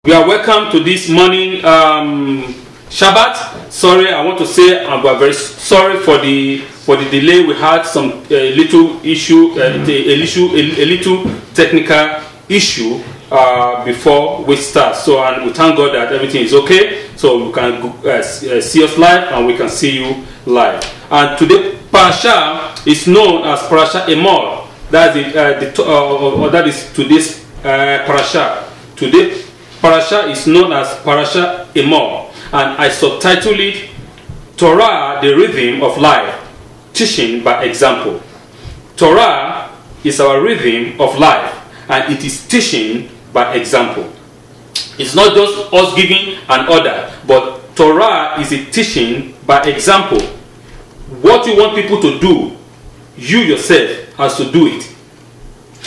We are welcome to this morning Shabbat. Sorry, I want to say we are very sorry for the delay. We had some little issue, a little technical issue before we start. So, and we thank God that everything is okay. So we can see us live and we can see you live. And today, Parsha is known as Parshat Emor. That is today's Parsha. Today, Parsha is known as Parshat Emor, and I subtitled it Torah, the rhythm of life, teaching by example. Torah is our rhythm of life, and it is teaching by example. It's not just us giving an order, but Torah is a teaching by example. What you want people to do, you yourself has to do it.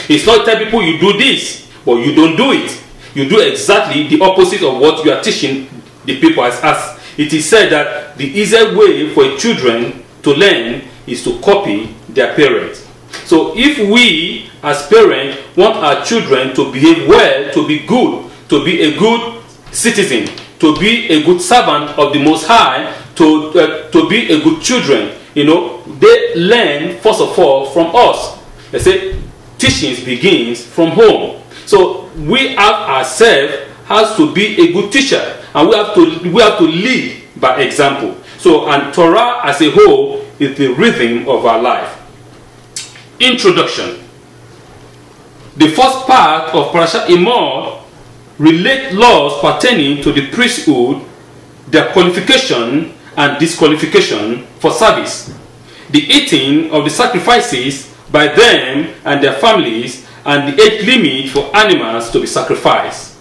It's not tell people you do this, but you don't do it. You do exactly the opposite of what you are teaching the people as us. It is said that the easiest way for children to learn is to copy their parents. So if we as parents want our children to behave well, to be good, to be a good citizen, to be a good servant of the Most High, to be a good children, they learn first of all from us. They say teachings begins from home. So we have ourselves has to be a good teacher, and we have to lead by example. So, and Torah as a whole is the rhythm of our life. Introduction. The first part of Parshat Emor relate laws pertaining to the priesthood, their qualification and disqualification for service, the eating of the sacrifices by them and their families, and the age limit for animals to be sacrificed.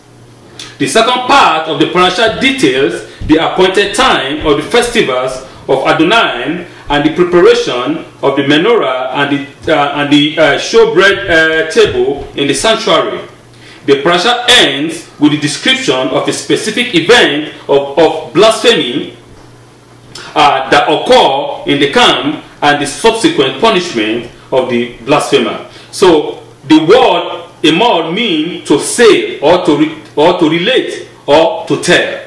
The second part of the parasha details the appointed time of the festivals of Adonai and the preparation of the Menorah and the showbread table in the sanctuary. The parasha ends with the description of a specific event of blasphemy that occur in the camp and the subsequent punishment of the blasphemer. So the word Emor means to say or to relate or to tell.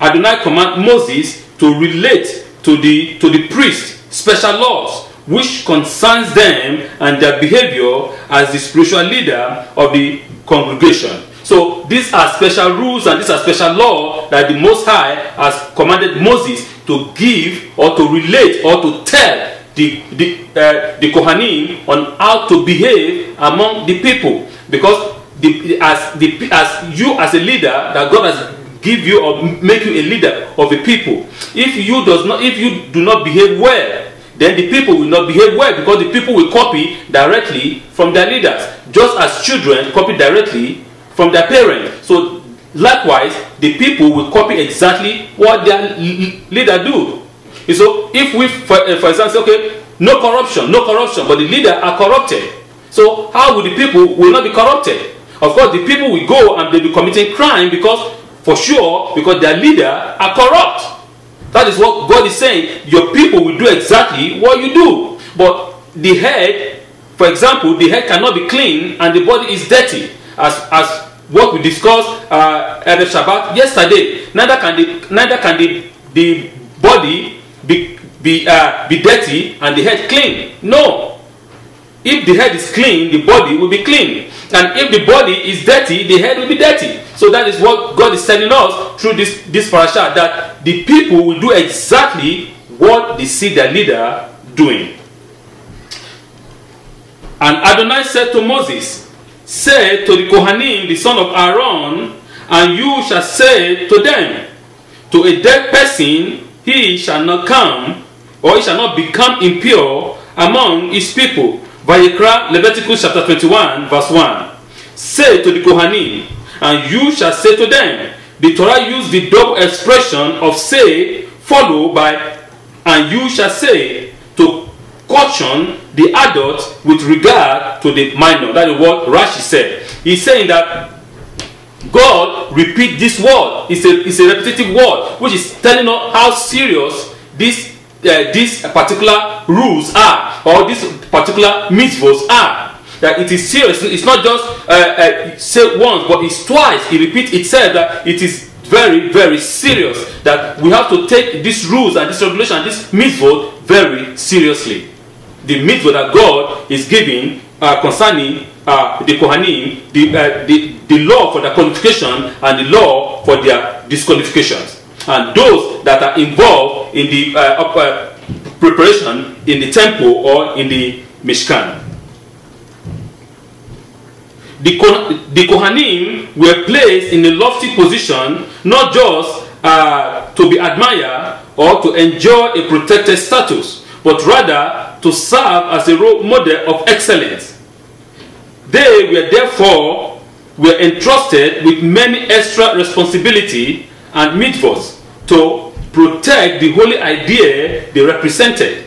Adonai command Moses to relate to the priest special laws which concerns them and their behavior as the spiritual leader of the congregation. So these are special rules and these are special laws that the Most High has commanded Moses to give or to relate or to tell the Kohanim on how to behave among the people, because as you as a leader that God has give you or make you a leader of a people, if you do not behave well, then the people will not behave well, because the people will copy directly from their leaders, just as children copy directly from their parents. So likewise, the people will copy exactly what their leader do. So if we, for example, say, okay, no corruption, but the leader are corrupted. So how will the people will not be corrupted? Of course, the people will go and they will be committing crime because their leader are corrupt. That is what God is saying. Your people will do exactly what you do. But the head, for example, the head cannot be clean and the body is dirty, as what we discussed at the Shabbat yesterday. Neither can the body be dirty and the head clean. No. If the head is clean, the body will be clean. And if the body is dirty, the head will be dirty. So that is what God is telling us through this parasha, that the people will do exactly what they see their leader doing. And Adonai said to Moses, say to the Kohanim, the son of Aaron, and you shall say to them, to a dead person he shall not come, or he shall not become impure among his people. Vayikra, Leviticus chapter 21, verse 1. Say to the Kohanim, and you shall say to them. The Torah used the double expression of say, followed by, and you shall say, to caution the adult with regard to the minor. That is what Rashi said. He's saying that God repeat this word. It's a repetitive word, which is telling us how serious these particular rules are, or these particular mitzvahs are. that it is serious. It's not just say once, but it's twice. It repeats itself that it is very, very serious, that we have to take these rules and this regulation and this mitzvot very seriously. The mitzvot that God is giving concerning the Kohanim, the law for their qualification and the law for their disqualifications, and those that are involved in the preparation in the temple or in the Mishkan. The Kohanim were placed in a lofty position, not just to be admired or to enjoy a protected status, but rather to serve as a role model of excellence. They were therefore entrusted with many extra responsibility and mitzvot to protect the holy idea they represented.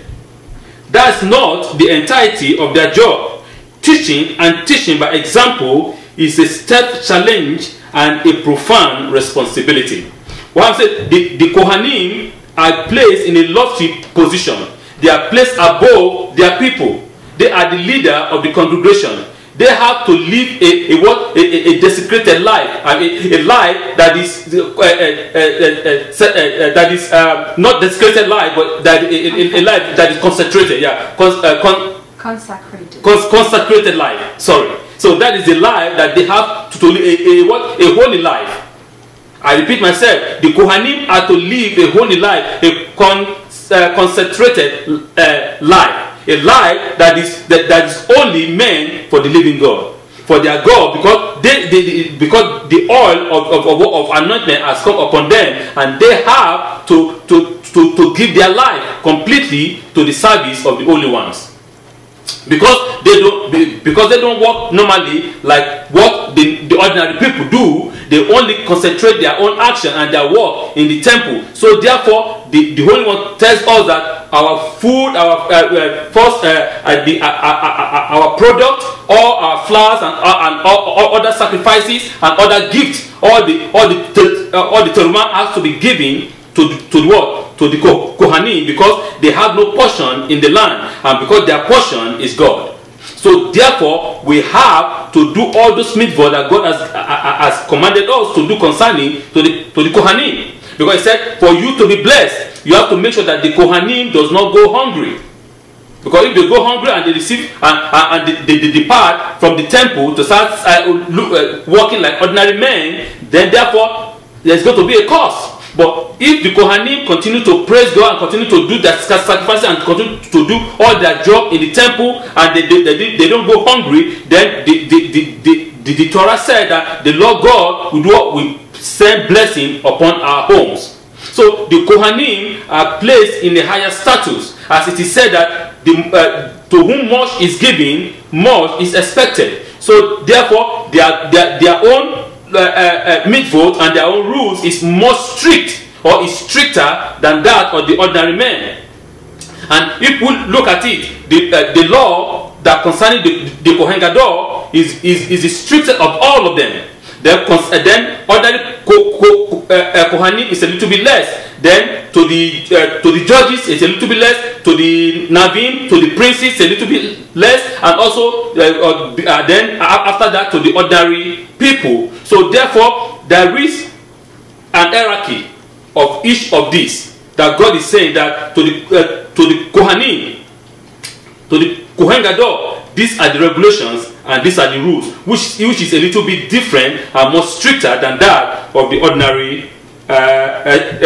That's not the entirety of their job. Teaching and teaching by example is a step challenge and a profound responsibility. What I'm saying, the Kohanim are placed in a lofty position. They are placed above their people. They are the leader of the congregation. They have to live a desecrated life, a life that is not desecrated life, but that a life that is concentrated. Yeah, consecrated life. Sorry. So that is the life that they have to live a holy life. I repeat myself. The Kohanim are to live a holy life, a concentrated life. A life that is only meant for the living God, for their God, because because the oil of anointment has come upon them, and they have to give their life completely to the service of the holy ones. Because they don't work normally like what the ordinary people do. They only concentrate their own action and their work in the temple. So therefore, the Holy One tells us that our food, our product, all our flowers and all other sacrifices and other gifts, all the Torah has to be given to what? To the Kohanim, because they have no portion in the land, and because their portion is God. So therefore, we have to do all those mitzvot that God has commanded us to do concerning to the Kohanim. Because he said, for you to be blessed, you have to make sure that the Kohanim does not go hungry. Because if they go hungry and they receive and they depart from the temple to start walking like ordinary men, then therefore there's going to be a curse. But if the Kohanim continue to praise God and continue to do their sacrifices and continue to do all their job in the temple, and they don't go hungry, then the Torah said that the Lord God will send blessing upon our homes. So the Kohanim are placed in a higher status, as it is said that to whom much is given, much is expected. So therefore, their own mitzvot and their own rules is more strict, or is stricter than that of the ordinary man. And if we look at it, the law that concerning the Kohen Gadol is the strictest of all of them. Then ordinary Kohanim is a little bit less. Then to the judges it's a little bit less. To the Navim, to the princes, a little bit less, and also then after that to the ordinary people. So therefore, there is an hierarchy of each of these that God is saying that to the Kohanim, to the Kohen Gadol, these are the regulations and these are the rules, which is a little bit different and more stricter than that of the ordinary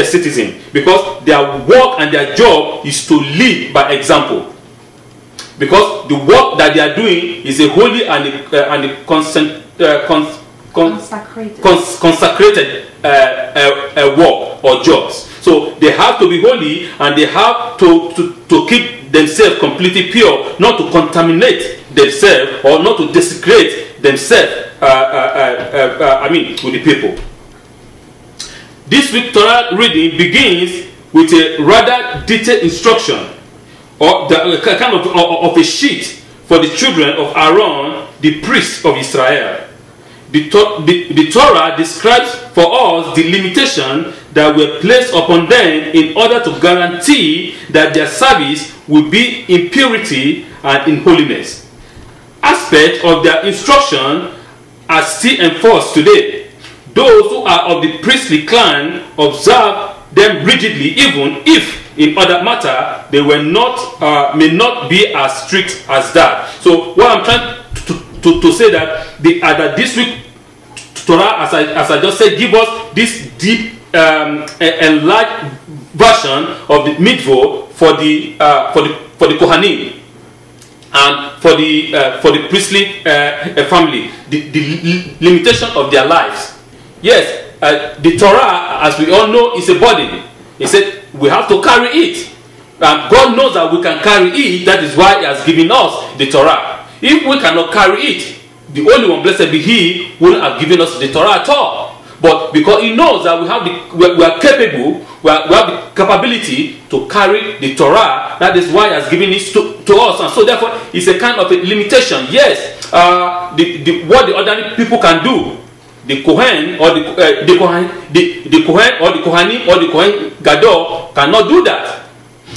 citizen, because their work and their job is to lead by example. Because the work that they are doing is a holy and a consecrated work or jobs. So they have to be holy, and they have to keep themselves completely pure, not to contaminate themselves or not to desecrate themselves. With the people. This week Torah reading begins with a rather detailed instruction, or the kind of a sheet for the children of Aaron, the priests of Israel. The Torah describes for us the limitation that were placed upon them in order to guarantee that their service will be in purity and in holiness. Aspects aspects of their instruction are still enforced today. Those who are of the priestly clan observe them rigidly, even if in other matter they were not may not be as strict as that. So what I'm trying to say that this week Torah, as I just said, give us this deep enlarged version of the mitzvah for the Kohanim and for the priestly family, the limitation of their lives. Yes, the Torah, as we all know, is a burden. He said we have to carry it. God knows that we can carry it. That is why He has given us the Torah. If we cannot carry it, the only one, blessed be He, wouldn't have given us the Torah at all. But because He knows that we are capable, we have the capability to carry the Torah, that is why He has given it to us. And so therefore, it's a kind of a limitation. Yes, what the ordinary people can do, the Kohen or the Kohanim or the Kohen Gadol cannot do that.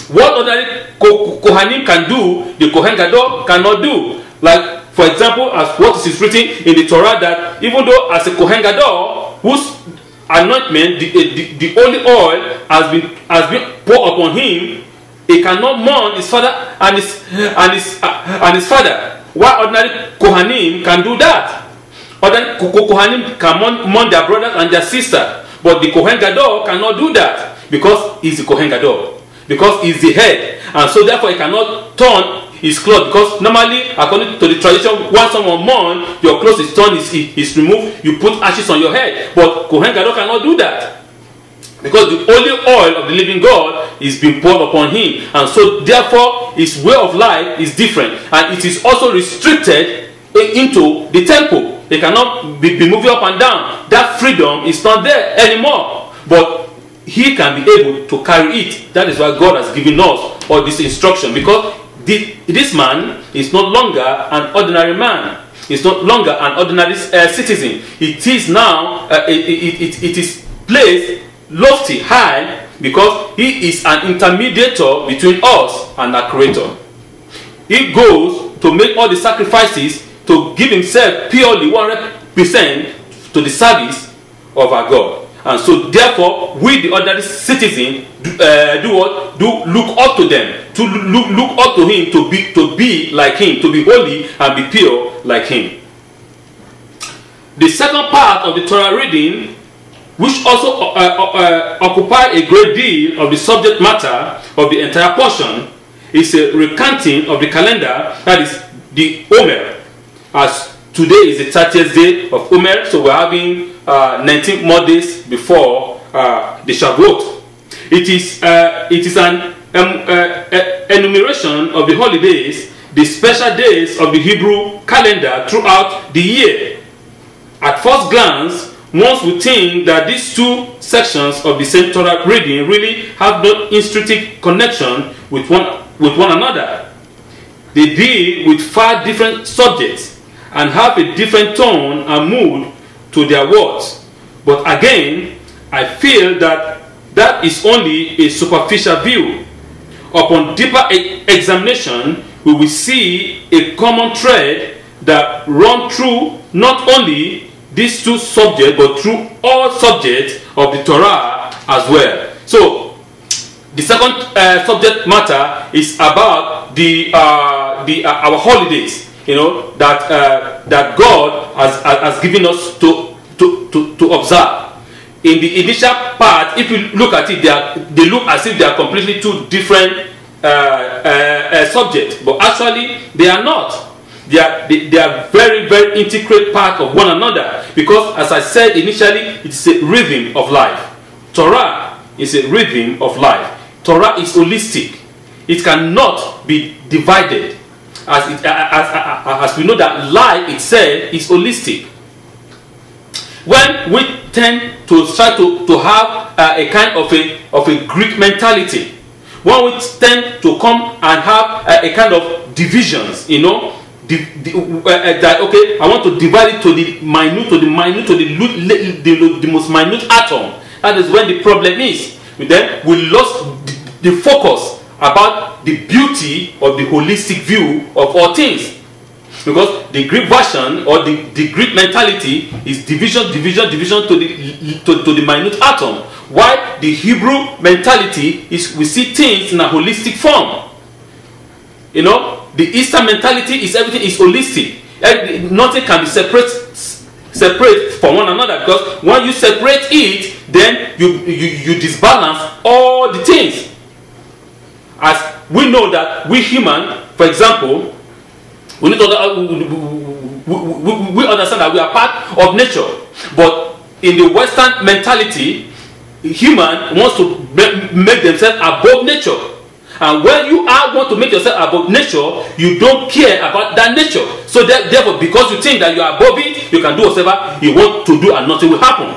What ordinary Kohanim can do, the Kohen Gadol cannot do. Like, for example, as what is written in the Torah, that even though as a Kohen Gadol, whose anointment, the holy oil has been poured upon him, he cannot mourn his father and his father. Why ordinary Kohanim can do that? Ordinary Kohanim can mourn their brothers and their sisters, but the Kohen Gadol cannot do that because he's the Kohen Gadol, because he's the head, and so therefore he cannot turn his clothes, because normally, according to the tradition, once someone mourns, your clothes is torn, is removed, you put ashes on your head. But Kohen Gadol cannot do that, because the holy oil of the living God is being poured upon him, and so therefore his way of life is different, and it is also restricted into the temple. They cannot be moving up and down. That freedom is not there anymore, but he can be able to carry it. That is why God has given us all this instruction, because this man is no longer an ordinary man. It's no longer an ordinary citizen. It is now, it is placed lofty, high, because he is an intermediator between us and our Creator. He goes to make all the sacrifices to give himself purely 100% to the service of our God. And so therefore, we the ordinary citizen do what? Do look up to them, to look up to him, to be like him, to be holy and be pure like him. The second part of the Torah reading, which also occupy a great deal of the subject matter of the entire portion, is a recanting of the calendar, that is the Omer. As today is the 30th day of Omer, so we're having 19 more days before the Shavuot. It is an enumeration of the holidays, the special days of the Hebrew calendar throughout the year. At first glance, one would think that these two sections of the same Torah reading really have no intrinsic connection with one another. They deal with far different subjects and have a different tone and mood to their words. But again, I feel that is only a superficial view. Upon deeper examination, we will see a common thread that runs through not only these two subjects, but through all subjects of the Torah as well. So, the second subject matter is about our holidays. You know, that God has given us to observe. In the initial part, if you look at it, they look as if they are completely two different subjects, but actually they are not. They are very, very intricate part of one another, because, as I said initially, it's a rhythm of life. Torah is a rhythm of life. Torah is holistic. It cannot be divided. As we know that life itself is holistic. When we tend to try to have a kind of a Greek mentality, when we tend to come and have a kind of divisions, you know, that okay, I want to divide it to the minute, to the most minute atom. That is when the problem is. Then we lost the focus about the beauty of the holistic view of all things. Because the Greek version or the Greek mentality is division to the minute atom. While the Hebrew mentality is we see things in a holistic form. You know, the Eastern mentality is everything is holistic. Nothing can be separate from one another, because when you separate it, then you disbalance all the things. As we know that we human, for example, we understand that we are part of nature, but in the Western mentality, human wants to make themselves above nature. And when you want to make yourself above nature, you don't care about that nature. So therefore, because you think that you are above it, you can do whatever you want to do and nothing will happen.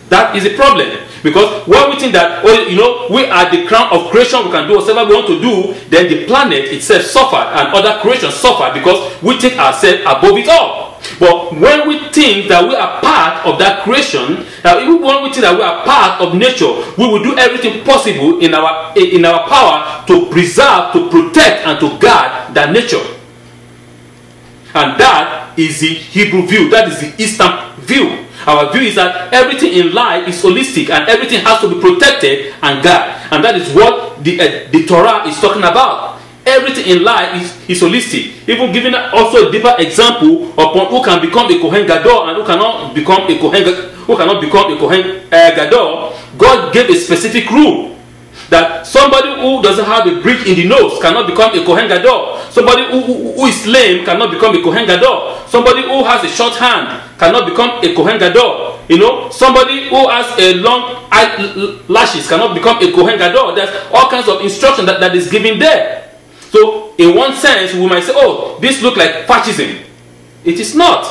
That is a problem. Because when we think that, we are the crown of creation, we can do whatever we want to do, then the planet itself suffered and other creations suffered because we take ourselves above it all. But when we think that we are part of that creation, even when we think that we are part of nature, we will do everything possible in our power to preserve, to protect, and to guard that nature. And that is the Hebrew view. That is the Eastern view. Our view is that everything in life is holistic and everything has to be protected and guarded. And that is what the Torah is talking about. Everything in life is holistic. Even giving also a deeper example upon who can become a Kohen Gadol and who cannot become a Kohen Gadol. God gave a specific rule that somebody who doesn't have a break in the nose cannot become a Kohen Gadol. Somebody who is lame cannot become a Kohen Gadol. Somebody who has a short hand cannot become a Kohen Gadol. Somebody who has a long eyelashes cannot become a Kohen Gadol. There's all kinds of instruction that is given there. So, in one sense, we might say, oh, this looks like fascism. It is not.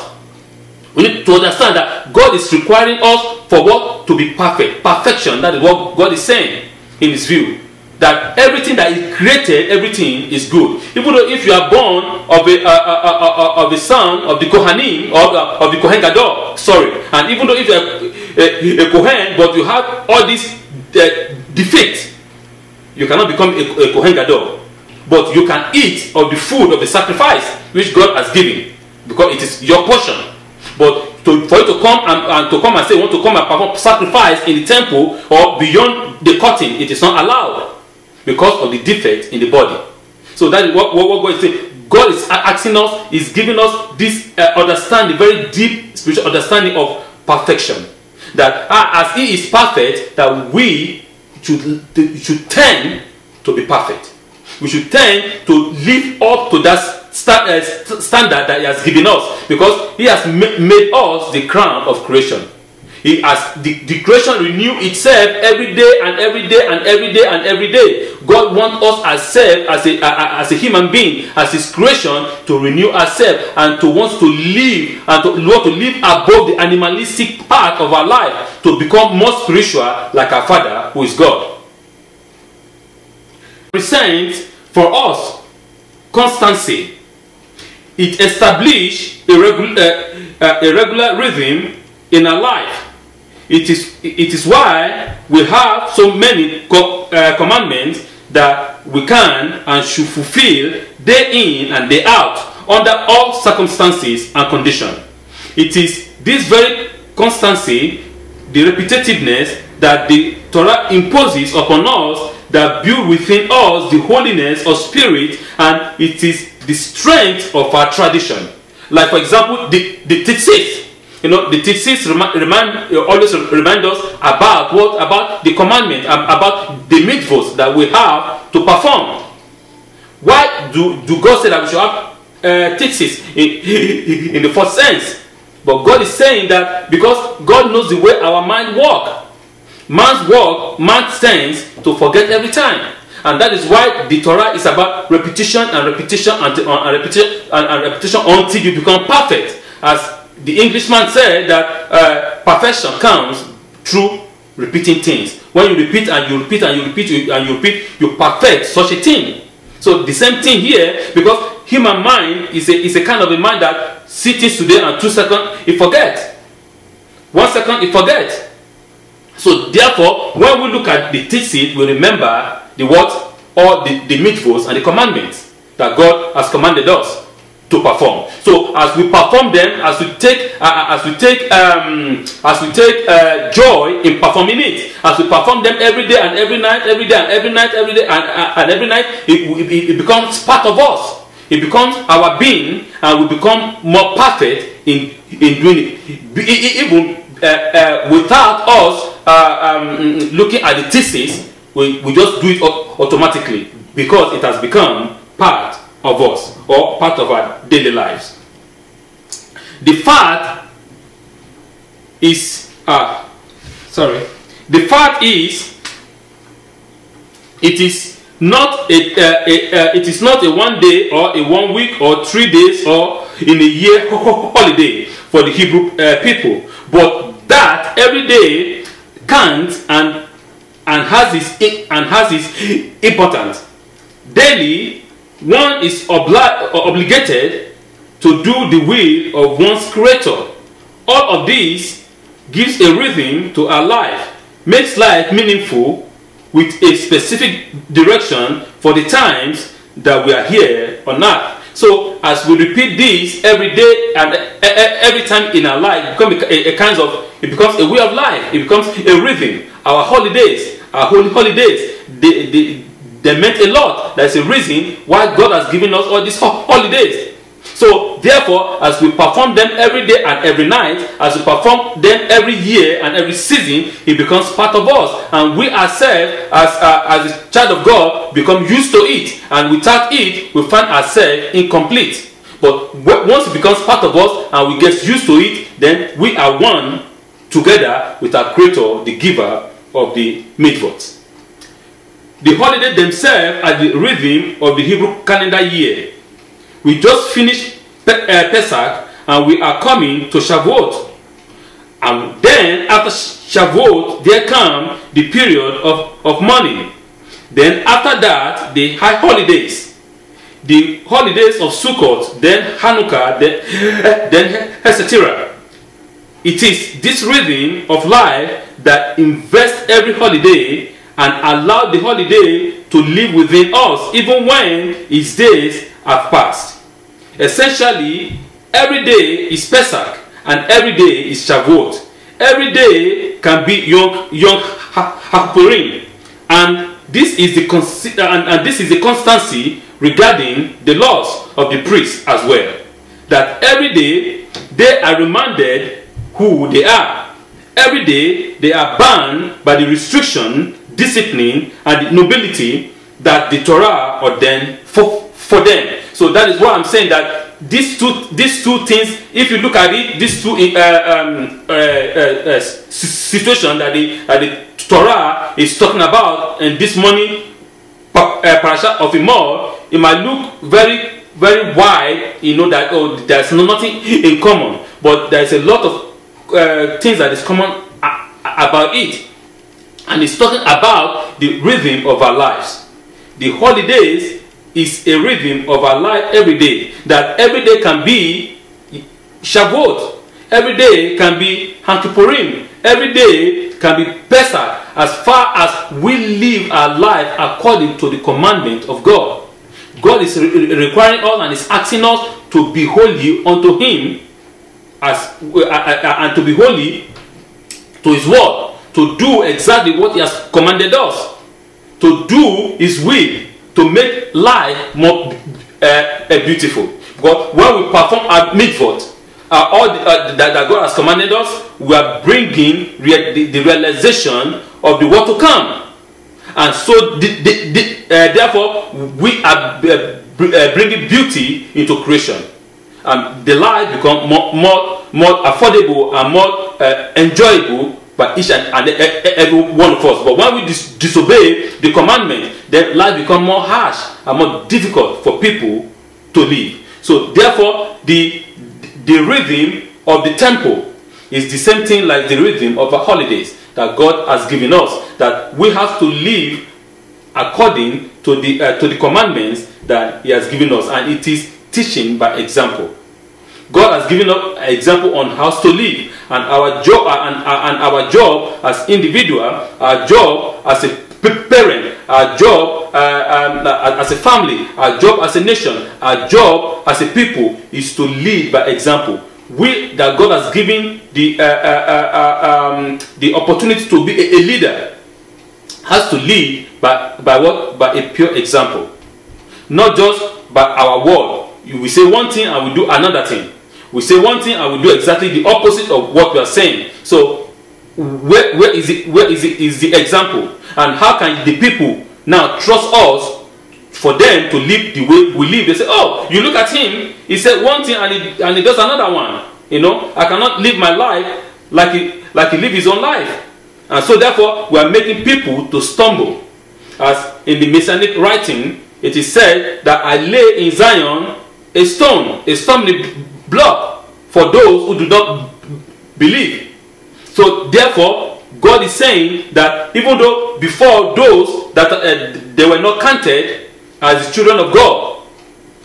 We need to understand that God is requiring us for what? To be perfect. Perfection, that is what God is saying in His view. That everything that is created, everything is good. Even though if you are born of a son of the Kohanim, of the Kohen Gadol, and even though if you are a Kohen, but you have all these defects, you cannot become a Kohen Gadol. But you can eat of the food of the sacrifice which God has given, because it is your portion. But for you to come and say you want to come and perform sacrifice in the temple or beyond the curtain, it is not allowed because of the defect in the body. So that is what God is saying. God is asking us, is giving us this understanding, very deep spiritual understanding of perfection. That as He is perfect, that we should tend to be perfect. We should tend to live up to that standard that He has given us, because He has made us the crown of creation. He has the creation renew itself every day and every day and every day and every day. God wants us as a human being, as His creation, to renew ourselves and to want to live and to live above the animalistic part of our life, to become more spiritual like our Father who is God. Presents for us constancy. It establishes a regular rhythm in our life. It is why we have so many commandments that we can and should fulfill day in and day out under all circumstances and conditions. It is this very constancy, the repetitiveness that the Torah imposes upon us, that build within us the holiness of spirit, and it is the strength of our tradition. Like, for example, the tzitzit. The tzitzit always remind us about what? About the commandment, about the mitzvot that we have to perform. Why do God say that we should have tzitzit in the first sense? But God is saying that because God knows the way our mind works. Man tends to forget every time. And that is why the Torah is about repetition and repetition and repetition until you become perfect. As the Englishman said, that perfection comes through repeating things. When you repeat and you repeat and you repeat and you repeat, you perfect such a thing. So the same thing here, because human mind is a kind of a mind that sits today and 2 seconds it forgets. 1 second it forgets. So therefore, when we look at the tzitzit, we remember the what? Or the mitzvahs and the commandments that God has commanded us. to perform. So as we perform them, as we take joy in performing it, as we perform them every day and every night, every day and every night, every day and every night, it becomes part of us. It becomes our being, and we become more perfect in doing it. Even without us looking at the thesis, we just do it automatically, because it has become part of us, or part of our daily lives. The fact is, the fact is, it is not a 1 day or a 1 week or 3 days or in a year holiday for the Hebrew people, but that every day counts and has its importance. Daily, one is obligated to do the will of one's creator. All of this gives a rhythm to our life, makes life meaningful with a specific direction for the times that we are here on earth. So as we repeat this every day and every time in our life, it becomes a way of life. It becomes a rhythm. Our holidays, our holy holidays, they meant a lot. There's a reason why God has given us all these holidays. So therefore, as we perform them every day and every night, as we perform them every year and every season, it becomes part of us, and we ourselves, as a child of God, become used to it, and without it, we find ourselves incomplete. But once it becomes part of us and we get used to it, then we are one together with our Creator, the giver of the mitzvot. The holidays themselves are the rhythm of the Hebrew calendar year. We just finished Pesach and we are coming to Shavuot. And then after Shavuot, there comes the period of mourning. Then after that, the high holidays. The holidays of Sukkot, then Hanukkah, then etc. It is this rhythm of life that invests every holiday and allow the holiday to live within us even when its days have passed. Essentially, every day is Pesach and every day is Shavuot. Every day can be Yom HaPurim, and this is the constancy regarding the laws of the priests as well. That every day they are reminded who they are. Every day they are bound by the restriction, discipline, and the nobility that the Torah ordained for them. So that is why I'm saying that these two things, if you look at it, these two situations that the Torah is talking about, and this morning Parshat of Emor, it might look very, very wide, that there's nothing in common, but there's a lot of things that is common about it, and it's talking about the rhythm of our lives. The holidays is a rhythm of our life every day. That every day can be Shavuot, every day can be Yom Kippurim, every day can be Pesach, as far as we live our life according to the commandment of God. God is requiring us and is asking us to be holy unto Him, and to be holy to His word, to do exactly what He has commanded us, to do His will, to make life more beautiful. But when we perform our mitzvot, all that God has commanded us, we are bringing the realization of the world to come. And so therefore we are bringing beauty into creation, and the life become more affordable and more enjoyable by each and every one of us. But when we disobey the commandment, then life becomes more harsh and more difficult for people to live. So therefore the rhythm of the temple is the same thing like the rhythm of the holidays that God has given us, that we have to live according to the commandments that He has given us, and it is teaching by example. God has given us an example on how to live, and our job as individual, our job as a parent, Our job as a family, our job as a nation, our job as a people is to lead by example. We that God has given the opportunity to be a leader has to lead by what? By a pure example, not just by our word. We say one thing and we do another thing. We say one thing and we do exactly the opposite of what we are saying. So where is the example? And how can the people now trust us for them to live the way we live? They say, oh, you look at him, he said one thing and he does another one. You know, I cannot live my life like he lived his own life. And so therefore we are making people to stumble. As in the Messianic writing, it is said that I lay in Zion a stumbling block for those who do not believe. So therefore, God is saying that even though before those that they were not counted as children of God,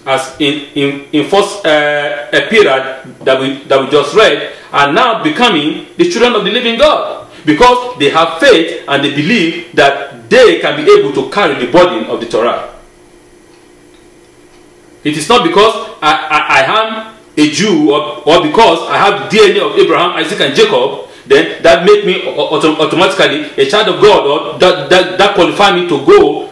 as in first period that we just read, are now becoming the children of the living God, because they have faith and they believe that they can be able to carry the burden of the Torah. It is not because I am a Jew or because I have the DNA of Abraham, Isaac, and Jacob, then that make me automatically a child of God, or that qualify me to go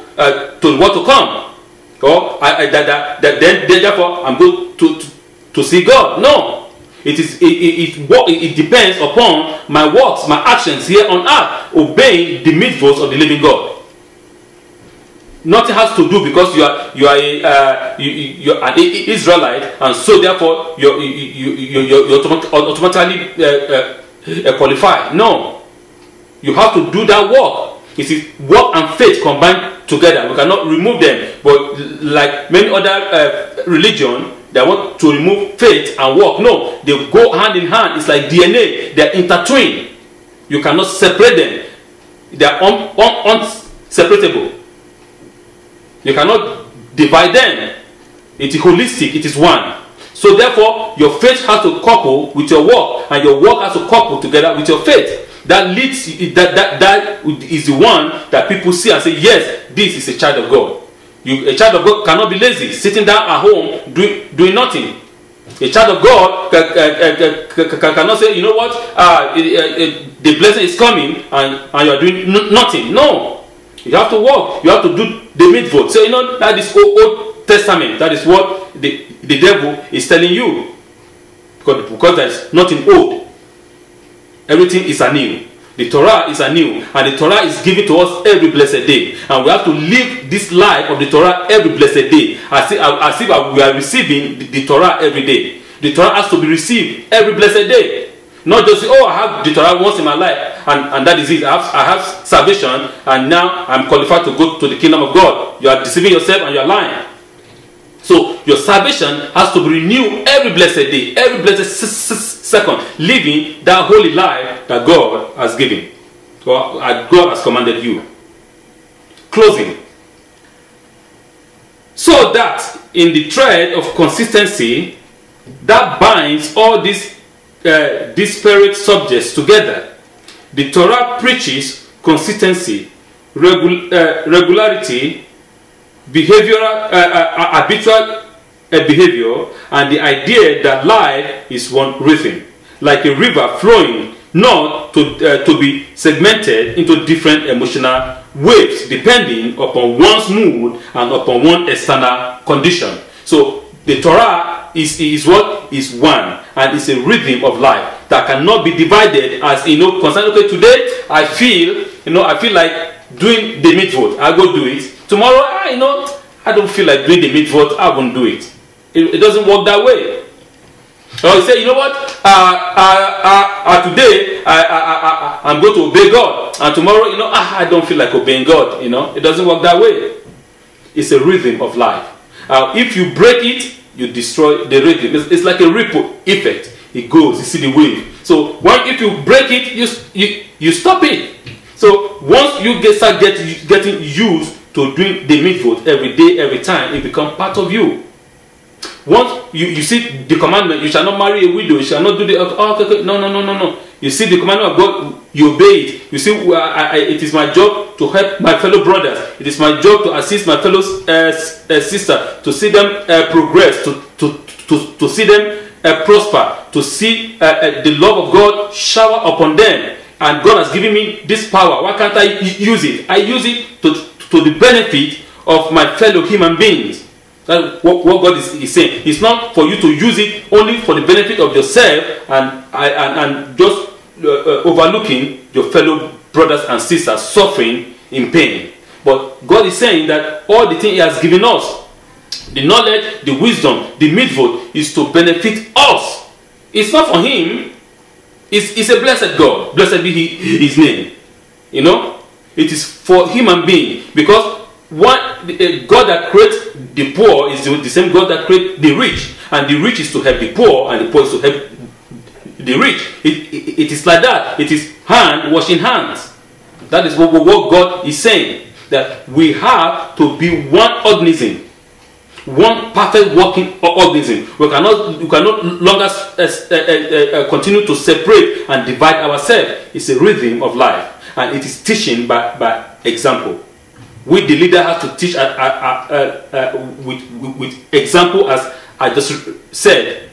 to what to come, or therefore I'm going to see God. No, it depends upon my works, my actions here on earth, obeying the mitzvahs of the living God. Nothing has to do because you are an Israelite, and so therefore you're automatically qualified. No, you have to do that work. It is work and faith combined together. We cannot remove them. But like many other religions, they want to remove faith and work. No, they go hand in hand. It's like DNA. They are intertwined. You cannot separate them. They are unseparable. You cannot divide them. It is holistic. It is one. So therefore, your faith has to couple with your work, and your work has to couple together with your faith. That leads. That is the one that people see and say, yes, this is a child of God. A child of God cannot be lazy, sitting down at home doing nothing. A child of God cannot say, you know what, the blessing is coming and you are doing nothing. No. You have to work. You have to do the mitzvot. So, you know, that is Old Testament. That is what the devil is telling you. Because there is nothing old. Everything is anew. The Torah is anew. And the Torah is given to us every blessed day. And we have to live this life of the Torah every blessed day. As if we are receiving the Torah every day. The Torah has to be received every blessed day. Not just, oh, I have the Torah once in my life, and that is it. I have salvation, and now I'm qualified to go to the kingdom of God. You are deceiving yourself and you are lying. So your salvation has to be renewed every blessed day, every blessed second, living that holy life that God has given, or God has commanded you. Closing. So that in the thread of consistency that binds all these disparate subjects together, the Torah preaches consistency, regularity, behavioral, habitual behavior, and the idea that life is one rhythm, like a river flowing, not to be segmented into different emotional waves depending upon one's mood and upon one's external condition. So the Torah is what is one, and it's a rhythm of life that cannot be divided. As you know, concerning, okay, today I feel like doing the mitzvot, I go do it. Tomorrow, I don't feel like doing the mitzvot, I won't do it. It doesn't work that way. Or you say, you know what, today I'm going to obey God, and tomorrow, I don't feel like obeying God. It doesn't work that way. It's a rhythm of life. If you break it, you destroy the rhythm. It's like a ripple effect. It goes. You see the wave. So if you break it, you stop it. So once you start getting used to doing the mitzvot every day, every time, it becomes part of you. Once you see the commandment, you shall not marry a widow, you shall not do the... Okay. No. You see the commandment of God, you obey it. You see, it is my job to help my fellow brothers. It is my job to assist my fellow sister, to see them progress, to see them prosper, to see the love of God shower upon them. And God has given me this power. Why can't I use it? I use it to the benefit of my fellow human beings. That's what God is saying. It's not for you to use it only for the benefit of yourself and just overlooking your fellow brothers and sisters suffering in pain. But God is saying that all the things He has given us, the knowledge, the wisdom, the mitzvot, is to benefit us. It's not for Him. It's a blessed God. Blessed be His name. You know, it is for human being, because God that creates the poor is the same God that creates the rich, and the rich is to help the poor, and the poor is to help the rich. It is like that. It is hand washing hands. That is what God is saying, that we have to be one organism, one perfect working organism. We cannot longer continue to separate and divide ourselves. It's a rhythm of life, and it is teaching by example. We, the leader, have to teach with example, as I just said.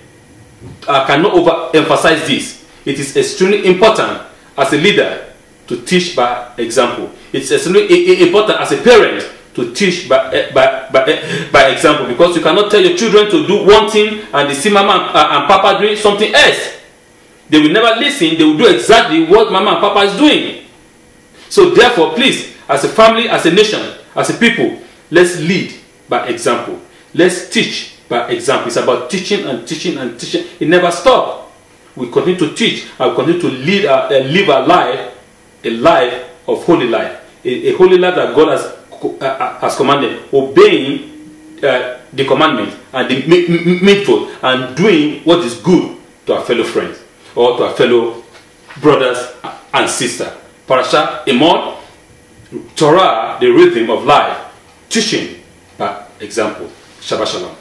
I cannot overemphasize this. It is extremely important as a leader to teach by example. It's extremely important as a parent to teach by example, because you cannot tell your children to do one thing and they see mama and papa doing something else. They will never listen. They will do exactly what mama and papa is doing. So therefore, please, as a family, as a nation, as a people, let's lead by example. Let's teach by example. It's about teaching and teaching and teaching. It never stops. We continue to teach and we continue to live a life of holy life. A holy life that God has commanded, obeying the commandment and the mitzvot, and doing what is good to our fellow friends or to our fellow brothers and sisters. Parshat Emor, Torah, the rhythm of life, teaching by example. Shabbat Shalom.